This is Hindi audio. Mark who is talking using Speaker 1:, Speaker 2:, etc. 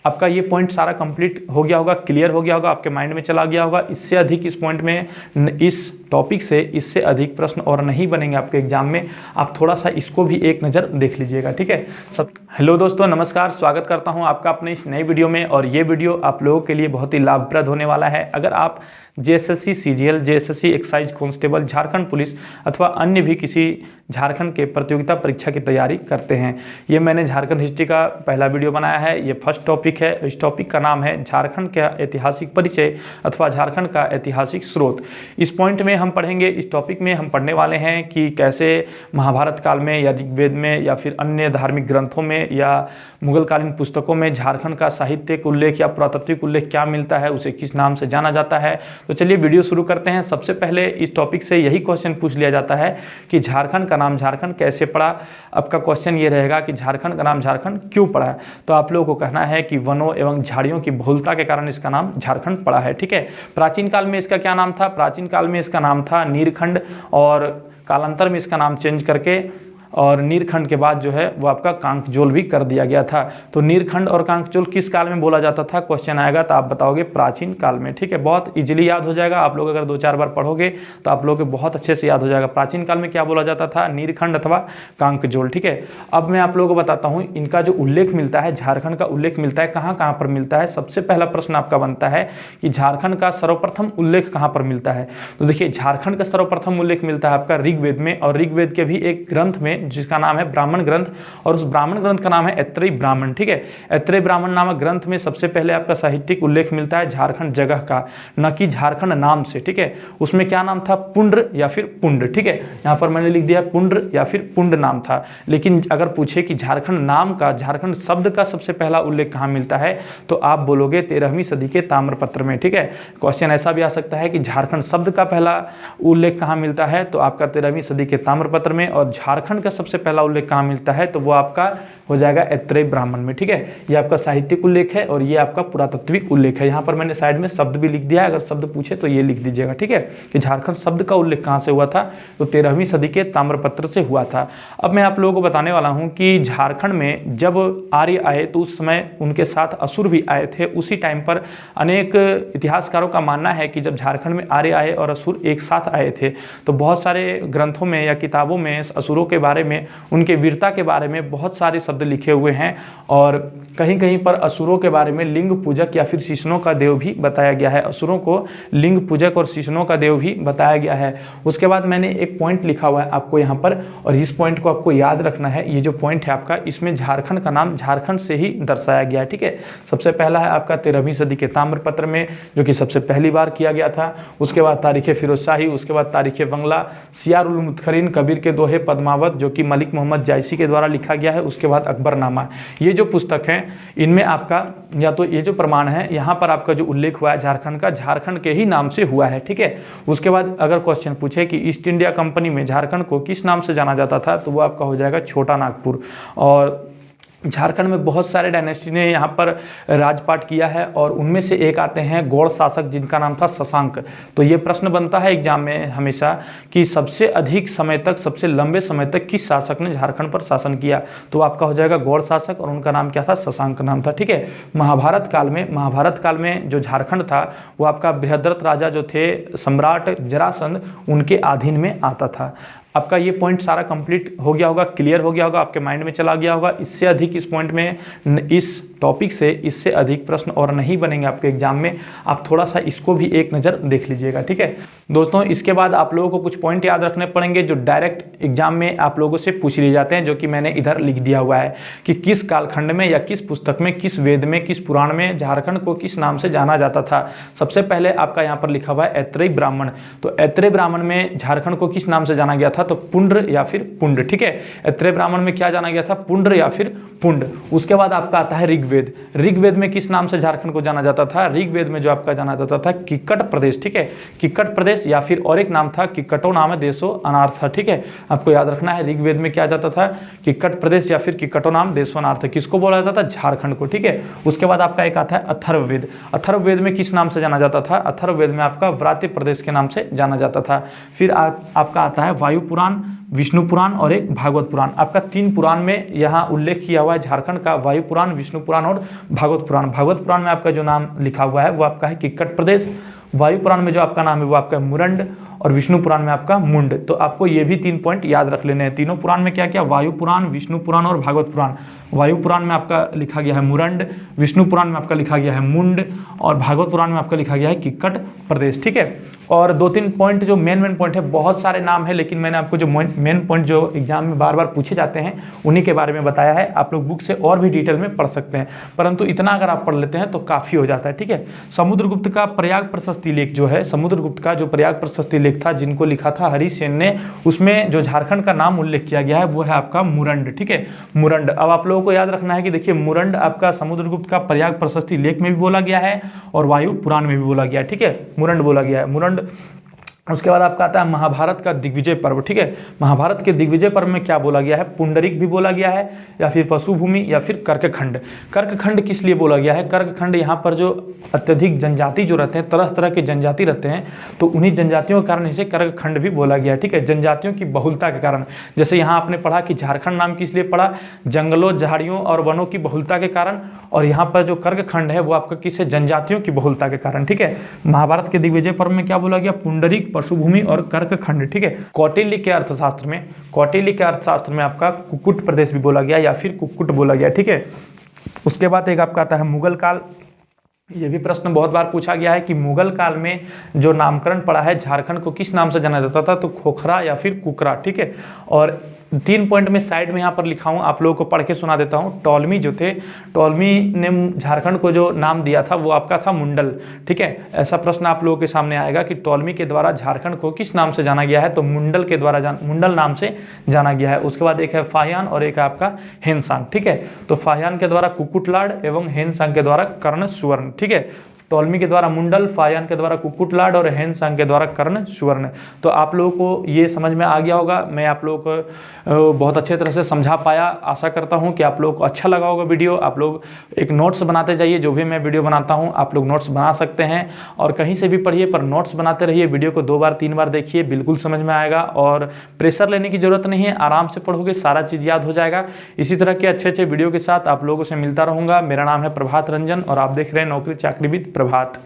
Speaker 1: आपका ये पॉइंट सारा कंप्लीट हो गया होगा, क्लियर हो गया होगा, आपके माइंड में चला गया होगा। इससे अधिक इस पॉइंट में, इस टॉपिक से इससे अधिक प्रश्न और नहीं बनेंगे आपके एग्जाम में। आप थोड़ा सा इसको भी एक नज़र देख लीजिएगा, ठीक है। सब हेलो दोस्तों, नमस्कार, स्वागत करता हूं आपका अपने इस नई वीडियो में। और ये वीडियो आप लोगों के लिए बहुत ही लाभप्रद होने वाला है। अगर आप JSSC CGL, JSSC excise constable, Jharkhand police अथवा अन्य भी किसी झारखंड के प्रतियोगिता परीक्षा की तैयारी करते हैं, ये मैंने झारखंड हिस्ट्री का पहला वीडियो बनाया है। ये फर्स्ट टॉपिक है। इस टॉपिक का नाम है झारखंड का ऐतिहासिक परिचय अथवा झारखंड का ऐतिहासिक स्रोत। इस पॉइंट में हम पढ़ेंगे, इस टॉपिक में हम पढ़ने वाले हैं कि कैसे महाभारत काल में या ऋग्वेद में या फिर अन्य धार्मिक ग्रंथों में या मुगलकालीन पुस्तकों में झारखंड का साहित्यिक उल्लेख या पुरातात्विक उल्लेख क्या मिलता है, उसे किस नाम से जाना जाता है। तो चलिए वीडियो शुरू करते हैं। सबसे पहले इस टॉपिक से यही क्वेश्चन पूछ लिया जाता है कि झारखंड का नाम झारखंड कैसे पड़ा। आपका क्वेश्चन ये रहेगा कि झारखंड का नाम झारखंड क्यों पड़ा। तो आप लोगों को कहना है कि वनों एवं झाड़ियों की बहुलता के कारण इसका नाम झारखंड पड़ा है, ठीक है। प्राचीन काल में इसका क्या नाम था? प्राचीन काल में इसका नाम था नीरखंड, और कालांतर में इसका नाम चेंज करके और नीरखंड के बाद जो है वो आपका कांकजोल भी कर दिया गया था। तो नीरखंड और कांकजोल किस काल में बोला जाता था? क्वेश्चन आएगा तो आप बताओगे प्राचीन काल में, ठीक है। बहुत इजीली याद हो जाएगा। आप लोग अगर 2-4 बार पढ़ोगे तो आप लोगों को बहुत अच्छे से याद हो जाएगा। प्राचीन काल में क्या बोला जाता था? नीरखंड अथवा कांकजोल, ठीक है। अब मैं आप लोगों को बताता हूँ इनका जो उल्लेख मिलता है, झारखंड का उल्लेख मिलता है कहाँ कहाँ पर मिलता है। सबसे पहला प्रश्न आपका बनता है कि झारखंड का सर्वप्रथम उल्लेख कहाँ पर मिलता है। तो देखिए, झारखंड का सर्वप्रथम उल्लेख मिलता है आपका ऋग्वेद में, और ऋग्वेद के भी एक ग्रंथ में जिसका नाम है ब्राह्मण ग्रंथ, और उस ब्राह्मण ग्रंथ का नाम है ऐत्रेय ब्राह्मण, ठीक है। ऐत्रेय ब्राह्मण नामक ग्रंथ में सबसे पहले आपका साहित्यिक उल्लेख मिलता है झारखंड जगह का, न कि झारखंड नाम से, ठीक है। उसमें क्या नाम था? पुंड्र या फिर पुंड, ठीक है। यहाँ पर मैंने लिख दिया पुंड्र या फिर पुंड नाम था। लेकिन अगर पूछे कि झारखंड नाम का, झारखंड शब्द का सबसे पहला उल्लेख कहाँ मिलता है, तो आप बोलोगे 13वीं सदी के ताम्रपत्र में, ठीक है। क्वेश्चन ऐसा भी आ सकता है कि झारखंड शब्द का पहला उल्लेख कहाँ मिलता है, तो आपका 13वीं सदी के ताम्रपत्र में। और झारखंड का सबसे पहला उल्लेख कहाँ मिलता है, तो वो आपका हो जाएगा ऐत्रेय ब्राह्मण में, ठीक है। ये आपका साहित्यिक उल्लेख है और ये आपका पुरातात्विक उल्लेख है। यहाँ पर मैंने साइड में शब्द भी लिख दिया है, अगर शब्द पूछे तो ये लिख दीजिएगा, ठीक है, कि झारखंड शब्द का उल्लेख कहाँ से हुआ था, तो 13वीं सदी के ताम्रपत्र से हुआ था। अब मैं आप लोगों को बताने वाला हूँ कि झारखंड में जब आर्य आए तो उस समय उनके साथ असुर भी आए थे। उसी टाइम पर अनेक इतिहासकारों का मानना है कि जब झारखंड में आर्य आए और असुर एक साथ आए थे, तो बहुत सारे ग्रंथों में या किताबों में असुरों के बारे में, उनके वीरता के बारे में बहुत सारे शब्द लिखे हुए हैं। और कहीं कहीं पर असुरों के बारे में लिंग पूजक या फिर शिशुनों का देव भी बताया गया है। असुरों को लिंग पूजक और शिशुनों का देव भी बताया गया है। उसके बाद मैंने एक पॉइंट लिखा हुआ है आपको यहाँ पर, और इस पॉइंट को आपको याद रखना है। ये जो पॉइंट है आपका, इसमें झारखंड का नाम झारखंड से ही दर्शाया गया है, ठीक है। सबसे पहला है आपका 13वीं सदी के ताम्रपत्र में, जो कि सबसे पहली बार किया गया था। उसके बाद तारीख फिरोज शाही, उसके बाद तारीख बंगला, सियार उल मुतखरीन, कबीर के दोहे पद्मावत जो कि मलिक मोहम्मद जायसी के द्वारा लिखा गया है। उसके बाद अकबरनामा। ये जो पुस्तक है इनमें आपका, या तो ये जो प्रमाण है यहाँ पर आपका जो उल्लेख हुआ है झारखंड का, झारखंड के ही नाम से हुआ है, ठीक है। उसके बाद अगर क्वेश्चन पूछे कि ईस्ट इंडिया कंपनी में झारखंड को किस नाम से जाना जाता था, तो वो आपका हो जाएगा छोटा नागपुर। और झारखंड में बहुत सारे डायनेस्टी ने यहाँ पर राजपाट किया है, और उनमें से एक आते हैं गौड़ शासक जिनका नाम था शशांक। तो ये प्रश्न बनता है एग्जाम में हमेशा कि सबसे अधिक समय तक, सबसे लंबे समय तक किस शासक ने झारखंड पर शासन किया, तो आपका हो जाएगा गौड़ शासक, और उनका नाम क्या था? शशांक नाम था, ठीक है। महाभारत काल में जो झारखंड था वो आपका बृहद्रथ राजा जो थे सम्राट जरासंध, उनके अधीन में आता था। आपका ये पॉइंट सारा कंप्लीट हो गया होगा, क्लियर हो गया होगा, आपके माइंड में चला गया होगा। इससे अधिक इस पॉइंट में, इस टॉपिक से इससे अधिक प्रश्न और नहीं बनेंगे आपके एग्जाम में। आप थोड़ा सा इसको भी एक नज़र देख लीजिएगा, ठीक है दोस्तों। इसके बाद आप लोगों को कुछ पॉइंट याद रखने पड़ेंगे जो डायरेक्ट एग्जाम में आप लोगों से पूछ लिए जाते हैं, जो कि मैंने इधर लिख दिया हुआ है कि किस कालखंड में या किस पुस्तक में, किस वेद में, किस पुराण में झारखंड को किस नाम से जाना जाता था। सबसे पहले आपका यहाँ पर लिखा हुआ है ऐत्रेय ब्राह्मण। तो ऐत्रेय ब्राह्मण में झारखंड को किस नाम से जाना गया था, तो पुंड्र या फिर पुंड, ठीक है। ऐत्रेय ब्राह्मण में क्या जाना गया था? पुंड्र या फिर पुंड। उसके बाद आपका आता है ऋग्वेद। ऋग्वेद में किस नाम से झारखंड को जाना जाता था? ऋग्वेद में जो आपका जाना जाता था किक्कट प्रदेश, ठीक है। किक्कट प्रदेश, या फिर और एक नाम था किक्कटो नाम देशो अनार्थ, ठीक है। आपको याद रखना है ऋग्वेद में क्या जाता था? किक्कट प्रदेश या फिर किक्कटो नाम देशो अनार्थ। किसको बोला जाता था? झारखंड को, ठीक है। उसके बाद आपका एक आता है अथर्ववेद। अथर्ववेद में किस नाम से जाना जाता था? अथर्ववेद में आपका व्रात्य प्रदेश के नाम से जाना जाता था। फिर आपका आता है वायु पुराण। विष्णु पुराण और एक भागवत पुराण। आपका 3 पुराण में यहाँ उल्लेख किया हुआ है झारखंड का, वायु पुराण, विष्णु पुराण और भागवत पुराण। भागवत पुराण में आपका जो नाम लिखा हुआ है वो आपका है किक्कट प्रदेश, वायु पुराण में जो आपका नाम है वो आपका मुरंड, और विष्णु पुराण में आपका मुंड। तो आपको ये भी 3 पॉइंट याद रख लेने हैं। तीनों पुराण में क्या क्या, वायु पुराण, विष्णु पुराण और भागवत पुराण। वायु पुराण में आपका लिखा गया है मुरंड, विष्णु पुराण में आपका लिखा गया है मुंड, और भागवत पुराण में आपका लिखा गया है किक्कट प्रदेश। ठीक है, और 2-3 पॉइंट जो मेन पॉइंट है, बहुत सारे नाम है लेकिन मैंने आपको जो मेन पॉइंट जो एग्जाम में बार बार पूछे जाते हैं उन्हीं के बारे में बताया है। आप लोग बुक से और भी डिटेल में पढ़ सकते हैं, परंतु इतना अगर आप पढ़ लेते हैं तो काफ़ी हो जाता है। ठीक है, समुद्रगुप्त का प्रयाग प्रशस्ति लेख जो है, समुद्रगुप्त का जो प्रयाग प्रशस्ति लेख था जिनको लिखा था हरीश सेन ने, उसमें जो झारखंड का नाम उल्लेख किया गया है वो है आपका मुरंड। ठीक है, मुरंड। अब आप लोगों को याद रखना है कि देखिए मुरंड आपका समुद्रगुप्त का प्रयाग प्रशस्ति लेख में भी बोला गया है और वायु पुराण में भी बोला गया है। ठीक है, मुरंड बोला गया है, मुरंड। उसके बाद आपका आता है महाभारत का दिग्विजय पर्व। ठीक है, महाभारत के दिग्विजय पर्व में क्या बोला गया है, पुंडरीक भी बोला गया है, या फिर पशुभूमि, या फिर कर्कखंड। कर्कखंड किस लिए बोला गया है, कर्कखंड यहाँ पर जो अत्यधिक जनजाति जो रहते हैं, तरह तरह के जनजाति रहते हैं, तो उन्हीं जनजातियों के कारण इसे कर्कखंड भी बोला गया है। ठीक है, जनजातियों की बहुलता के कारण। जैसे यहाँ आपने पढ़ा कि झारखंड नाम किस लिए पड़ा, जंगलों, झाड़ियों और वनों की बहुलता के कारण, और यहाँ पर जो कर्कखंड है वो आपका किस है, जनजातियों की बहुलता के कारण। ठीक है, महाभारत के दिग्विजय पर्व में क्या बोला गया, पुंडरीक, पशुभूमि और कर्कखंड। ठीक है, कौटिल्य के अर्थशास्त्र में, कौटिल्य के अर्थशास्त्र में आपका कुक्कुट प्रदेश भी बोला गया या फिर कुक्कुट बोला गया। ठीक है, उसके बाद एक आपका आता है मुगल काल। ये भी प्रश्न बहुत बार पूछा गया है कि मुगल काल में जो नामकरण पड़ा है झारखंड को किस नाम से जाना जाता था, तो खोखरा या फिर कुकरा। ठीक है, और 3 पॉइंट में साइड में यहाँ पर लिखा हूँ, आप लोगों को पढ़ के सुना देता हूँ। टॉलमी जो थे, टॉलमी ने झारखंड को जो नाम दिया था वो आपका था मुंडल। ठीक है, ऐसा प्रश्न आप लोगों के सामने आएगा कि टॉलमी के द्वारा झारखंड को किस नाम से जाना गया है, तो मुंडल के द्वारा मुंडल नाम से जाना गया है। उसके बाद एक है फाहियान और एक है आपका हेनसांग। ठीक है, तो फाहियान के द्वारा कुक्कुटलाड एवं हेनसांग के द्वारा कर्ण सुवर्ण। ठीक है, टॉलमी के द्वारा मुंडल, फाहियान के द्वारा कुक्कुटलाड और हेनसांग के द्वारा कर्ण सुवर्ण। तो आप लोगों को ये समझ में आ गया होगा। मैं आप लोगों को बहुत अच्छे तरह से समझा पाया। आशा करता हूँ कि आप लोगों को अच्छा लगा होगा वीडियो। आप लोग एक नोट्स बनाते जाइए, जो भी मैं वीडियो बनाता हूँ आप लोग नोट्स बना सकते हैं और कहीं से भी पढ़िए, पर नोट्स बनाते रहिए। वीडियो को 2 बार 3 बार देखिए, बिल्कुल समझ में आएगा और प्रेशर लेने की जरूरत नहीं है। आराम से पढ़ोगे, सारा चीज़ याद हो जाएगा। इसी तरह के अच्छे अच्छे वीडियो के साथ आप लोगों से मिलता रहूँगा। मेरा नाम है प्रभात रंजन और आप देख रहे हैं नौकरी चाकरी विद प्रभात।